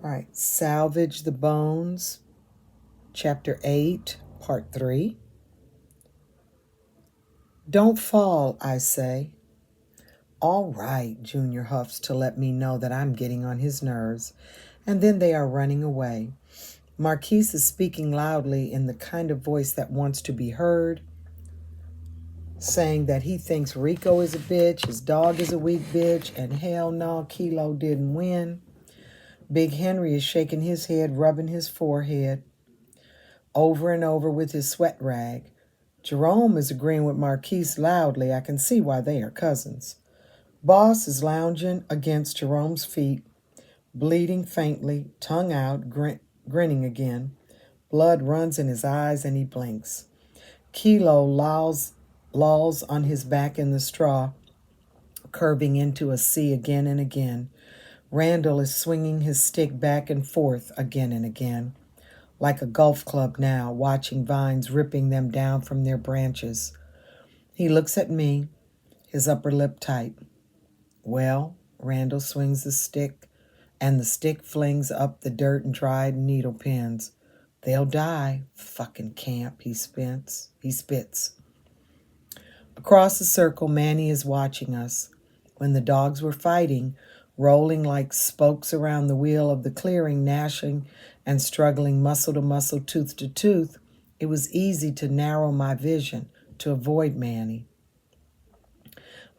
All right, Salvage the Bones, Chapter 8, Part 3. Don't fall, I say. All right, Junior huffs to let me know that I'm getting on his nerves, and then they are running away. Marquise is speaking loudly in the kind of voice that wants to be heard, saying that he thinks Rico is a bitch, his dog is a weak bitch, and hell no, Kilo didn't win. Big Henry is shaking his head, rubbing his forehead over and over with his sweat rag. Jerome is agreeing with Marquise loudly. I can see why they are cousins. Boss is lounging against Jerome's feet, bleeding faintly, tongue out, grinning again. Blood runs in his eyes and he blinks. Kilo lolls on his back in the straw, curving into a C again and again. Randall is swinging his stick back and forth again and again, like a golf club now, watching vines ripping them down from their branches. He looks at me, his upper lip tight. Well, Randall swings the stick, and the stick flings up the dirt and dried needle pins. They'll die, fucking camp, he spits. Across the circle, Manny is watching us. When the dogs were fighting, rolling like spokes around the wheel of the clearing, gnashing and struggling muscle to muscle, tooth to tooth, it was easy to narrow my vision, to avoid Manny.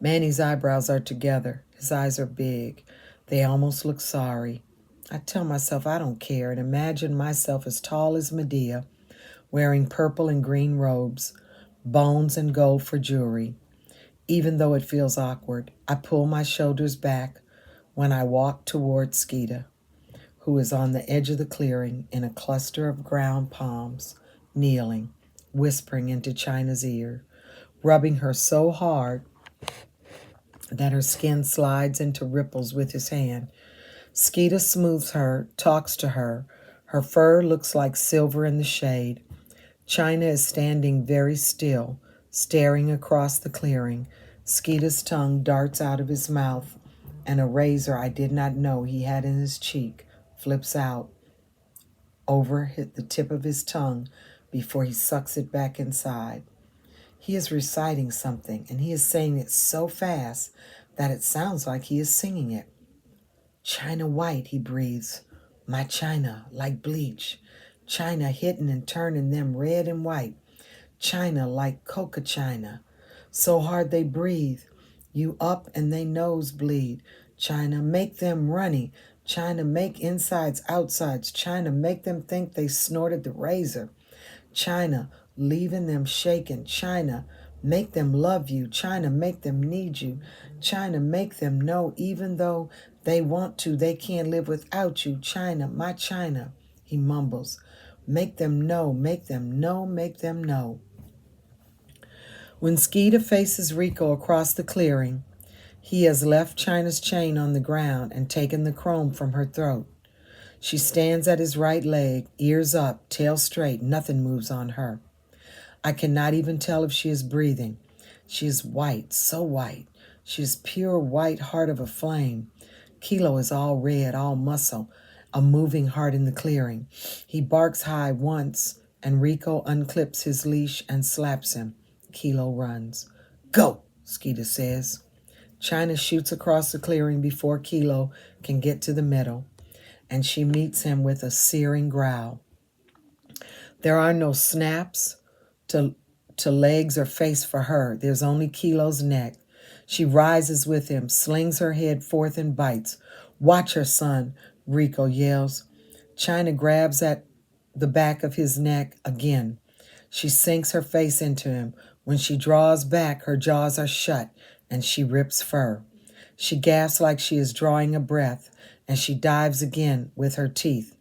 Manny's eyebrows are together. His eyes are big. They almost look sorry. I tell myself I don't care and imagine myself as tall as Medea, wearing purple and green robes, bones and gold for jewelry. Even though it feels awkward, I pull my shoulders back when I walk toward Skeeta, who is on the edge of the clearing in a cluster of ground palms, kneeling, whispering into China's ear, rubbing her so hard that her skin slides into ripples with his hand. Skeeta smooths her, talks to her. Her fur looks like silver in the shade. China is standing very still, staring across the clearing. Skeeta's tongue darts out of his mouth, and a razor I did not know he had in his cheek flips out over the tip of his tongue before he sucks it back inside. He is reciting something, and he is saying it so fast that it sounds like he is singing it. China white, he breathes. My China, like bleach. China hitting and turning them red and white. China like coca China. So hard they breathe. You up and they nosebleed. China make them runny. China make insides outsides. China make them think they snorted the razor. China leaving them shaking. China make them love you. China make them need you. China make them know even though they want to, they can't live without you. China, my China, he mumbles. Make them know, make them know, make them know. When Skeeta faces Rico across the clearing, he has left China's chain on the ground and taken the chrome from her throat. She stands at his right leg, ears up, tail straight. Nothing moves on her. I cannot even tell if she is breathing. She is white, so white. She is pure white heart of a flame. Kilo is all red, all muscle, a moving heart in the clearing. He barks high once, and Rico unclips his leash and slaps him. Kilo runs. Go, Skeeta says. China shoots across the clearing before Kilo can get to the middle, and she meets him with a searing growl. There are no snaps to legs or face for her. There's only Kilo's neck. She rises with him, slings her head forth and bites. Watch her, son, Rico yells. China grabs at the back of his neck again. She sinks her face into him. When she draws back, her jaws are shut, and she rips fur. She gasps like she is drawing a breath, and she dives again with her teeth.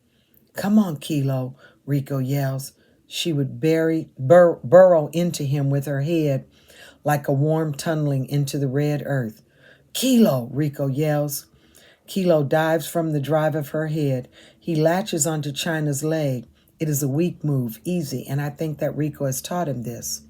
Come on, Kilo, Rico yells. She would burrow into him with her head like a worm tunneling into the red earth. Kilo, Rico yells. Kilo dives from the drive of her head. He latches onto China's leg. It is a weak move, easy, and I think that Rico has taught him this.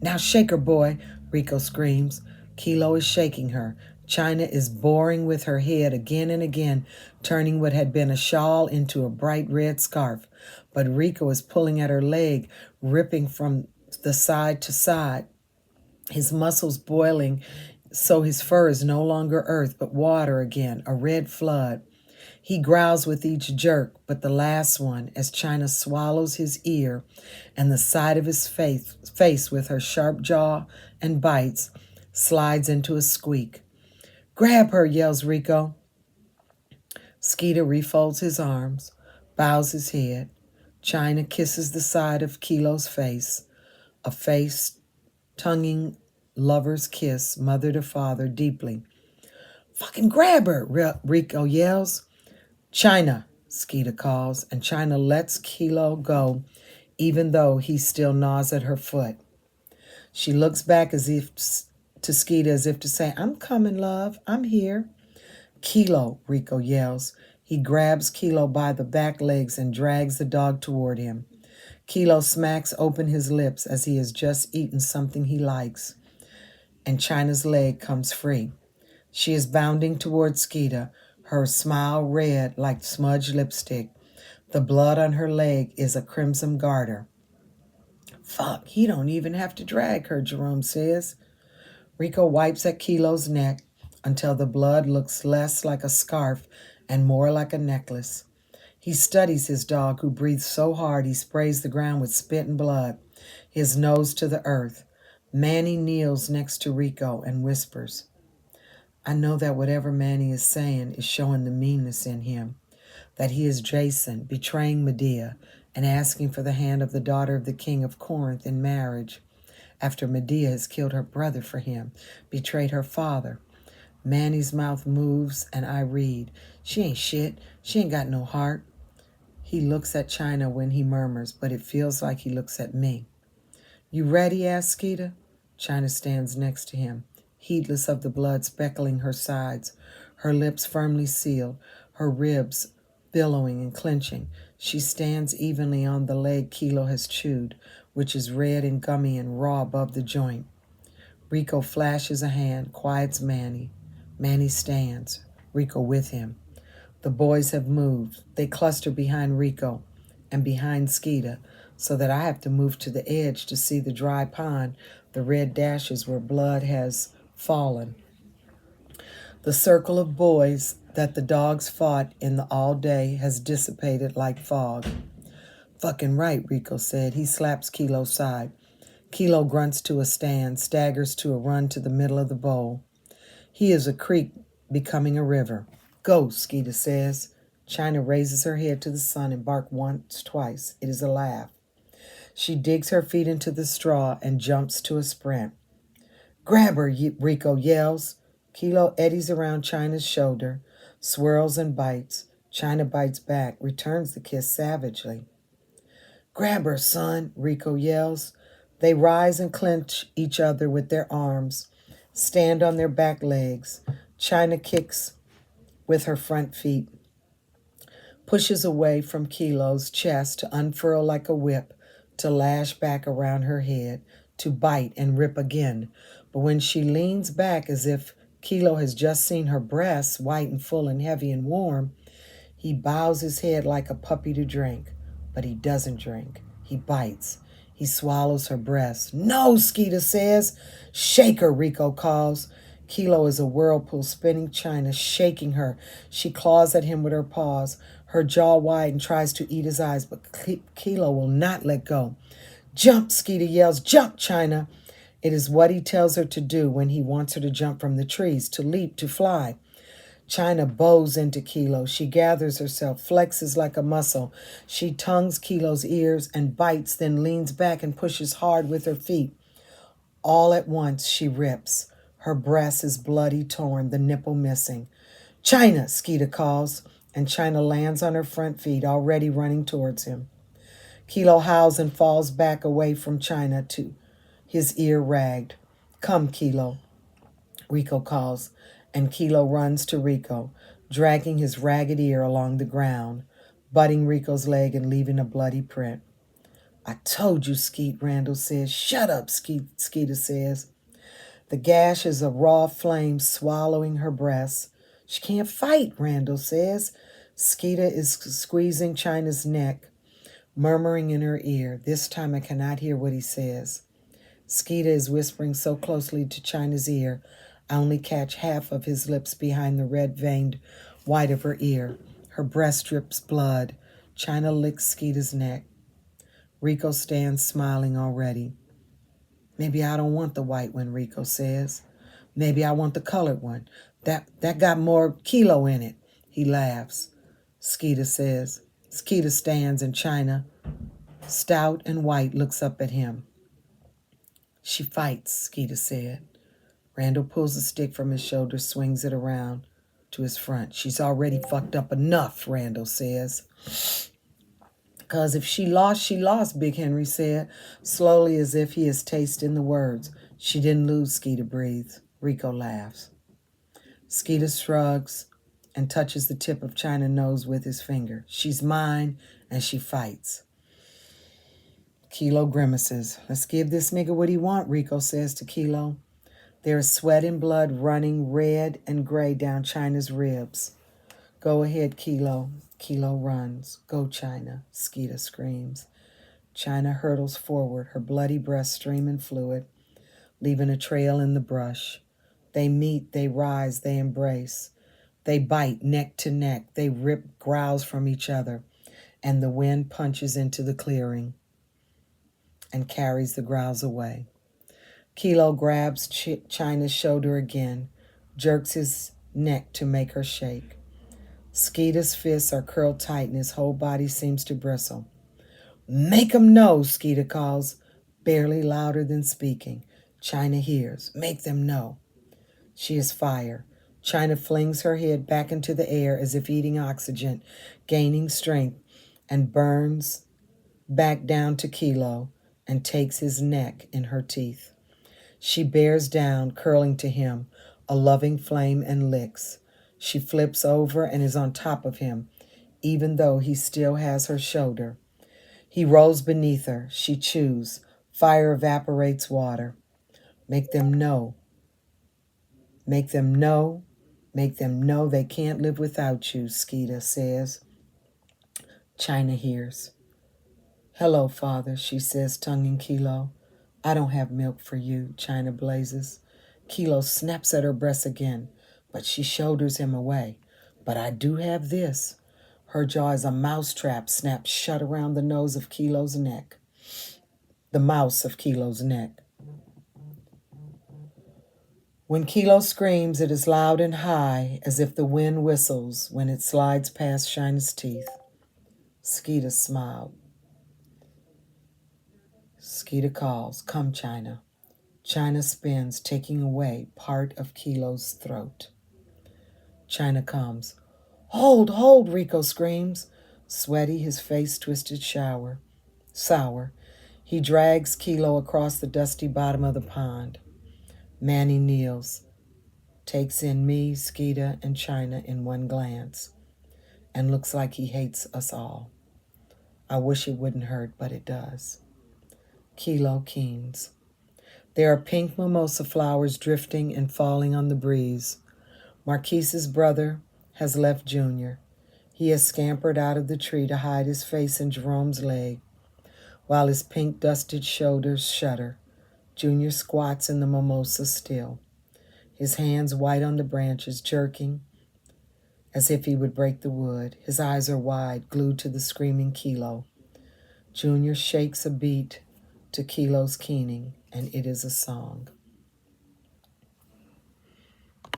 Now shake her, boy, Rico screams. Kilo is shaking her. China is boring with her head again and again, turning what had been a shawl into a bright red scarf. But Rico is pulling at her leg, ripping from the side to side, his muscles boiling so his fur is no longer earth but water again, a red flood. He growls with each jerk, but the last one, as China swallows his ear and the side of his face with her sharp jaw and bites, slides into a squeak. Grab her, yells Rico. Skeeter refolds his arms, bows his head. China kisses the side of Kilo's face, a face tonguing lover's kiss, mother to father, deeply. Fucking grab her, Rico yells. China, Skeeter calls, and China lets Kilo go, even though he still gnaws at her foot. She looks back as if to Skeeter as if to say, I'm coming, love. I'm here. Kilo, Rico yells. He grabs Kilo by the back legs and drags the dog toward him. Kilo smacks open his lips as he has just eaten something he likes, and China's leg comes free. She is bounding toward Skeeter, her smile red like smudged lipstick. The blood on her leg is a crimson garter. Fuck, he don't even have to drag her, Jerome says. Rico wipes at Kilo's neck until the blood looks less like a scarf and more like a necklace. He studies his dog, who breathes so hard he sprays the ground with spit and blood, his nose to the earth. Manny kneels next to Rico and whispers, I know that whatever Manny is saying is showing the meanness in him, that he is Jason, betraying Medea and asking for the hand of the daughter of the king of Corinth in marriage, after Medea has killed her brother for him, betrayed her father. Manny's mouth moves, and I read, she ain't shit, she ain't got no heart. He looks at China when he murmurs, but it feels like he looks at me. You ready? Asks Skeeter. China stands next to him, heedless of the blood speckling her sides, her lips firmly sealed, her ribs billowing and clenching. She stands evenly on the leg Kilo has chewed, which is red and gummy and raw above the joint. Rico flashes a hand, quiets Manny. Manny stands, Rico with him. The boys have moved. They cluster behind Rico and behind Skeeter, so that I have to move to the edge to see the dry pond, the red dashes where blood has fallen. The circle of boys that the dogs fought in the all day has dissipated like fog. Fucking right, Rico said. He slaps Kilo's side. Kilo grunts to a stand, staggers to a run to the middle of the bowl. He is a creek becoming a river. Go, Skeeter says. China raises her head to the sun and barks once, twice. It is a laugh. She digs her feet into the straw and jumps to a sprint. Grab her, Rico yells. Kilo eddies around China's shoulder, swirls and bites. China bites back, returns the kiss savagely. Grab her, son, Rico yells. They rise and clench each other with their arms, stand on their back legs. China kicks with her front feet, pushes away from Kilo's chest to unfurl like a whip, to lash back around her head, to bite and rip again. But when she leans back as if Kilo has just seen her breasts, white and full and heavy and warm, he bows his head like a puppy to drink. But he doesn't drink. He bites. He swallows her breast. No, Skeeter says. Shake her, Rico calls. Kilo is a whirlpool spinning China, shaking her. She claws at him with her paws, her jaw wide, and tries to eat his eyes, but Kilo will not let go. Jump, Skeeter yells. Jump, China. It is what he tells her to do when he wants her to jump from the trees, to leap, to fly. China bows into Kilo. She gathers herself, flexes like a muscle. She tongues Kilo's ears and bites, then leans back and pushes hard with her feet. All at once, she rips. Her breast is bloody torn, the nipple missing. China, Skeeter calls, and China lands on her front feet, already running towards him. Kilo howls and falls back away from China, to his ear ragged. Come, Kilo, Rico calls, and Kilo runs to Rico, dragging his ragged ear along the ground, butting Rico's leg and leaving a bloody print. I told you, Skeet, Randall says. Shut up, Skeeter says. The gash is a raw flame swallowing her breast. She can't fight, Randall says. Skeeta is squeezing China's neck, murmuring in her ear. This time I cannot hear what he says. Skeeta is whispering so closely to China's ear, I only catch half of his lips behind the red-veined white of her ear. Her breast drips blood. China licks Skeeta's neck. Rico stands smiling already. Maybe I don't want the white one, Rico says. Maybe I want the colored one. That got more kilo in it. He laughs. Skeeta says. Skeeta stands and China, stout and white, looks up at him. She fights, Skeeta said. Randall pulls a stick from his shoulder, swings it around to his front. She's already fucked up enough, Randall says. Because if she lost, Big Henry said, slowly as if he is tasting the words. She didn't lose, Skeeta breathes. Rico laughs. Skeeta shrugs and touches the tip of China's nose with his finger. She's mine, and she fights. Kilo grimaces. Let's give this nigga what he want, Rico says to Kilo. There is sweat and blood running red and gray down China's ribs. Go ahead, Kilo. Kilo runs. Go, China, Skeeta screams. China hurtles forward, her bloody breast streaming fluid, leaving a trail in the brush. They meet, they rise, they embrace. They bite neck to neck. They rip growls from each other, and the wind punches into the clearing and carries the growls away. Kilo grabs China's shoulder again, jerks his neck to make her shake. Skeeta's fists are curled tight and his whole body seems to bristle. Make 'em know, Skeeta calls, barely louder than speaking. China hears. Make them know. She is fire. China flings her head back into the air as if eating oxygen, gaining strength, and burns back down to Kilo and takes his neck in her teeth. She bears down, curling to him, a loving flame, and licks. She flips over and is on top of him, even though he still has her shoulder. He rolls beneath her. She chews. Fire evaporates water. Make them know. Make them know. Make them know they can't live without you, Skeeta says. China hears. Hello, Father, she says, tonguing Kilo. I don't have milk for you, China blazes. Kilo snaps at her breast again, but she shoulders him away. But I do have this. Her jaw is a mousetrap snapped shut around the nose of Kilo's neck. The mouse of Kilo's neck. When Kilo screams, it is loud and high, as if the wind whistles when it slides past China's teeth. Skeeta smiled. Skeeta calls, come, China. China spins, taking away part of Kilo's throat. China comes. Hold, Rico screams. Sweaty, his face twisted sour. He drags Kilo across the dusty bottom of the pond. Manny kneels, takes in me, Skeeta, and China in one glance, and looks like he hates us all. I wish it wouldn't hurt, but it does. Kilo keens. There are pink mimosa flowers drifting and falling on the breeze. Marquise's brother has left Junior. He has scampered out of the tree to hide his face in Jerome's leg, while his pink dusted shoulders shudder. Junior squats in the mimosa still, his hands white on the branches, jerking as if he would break the wood. His eyes are wide, glued to the screaming Kilo. Junior shakes a beat to Kilo's keening, and it is a song.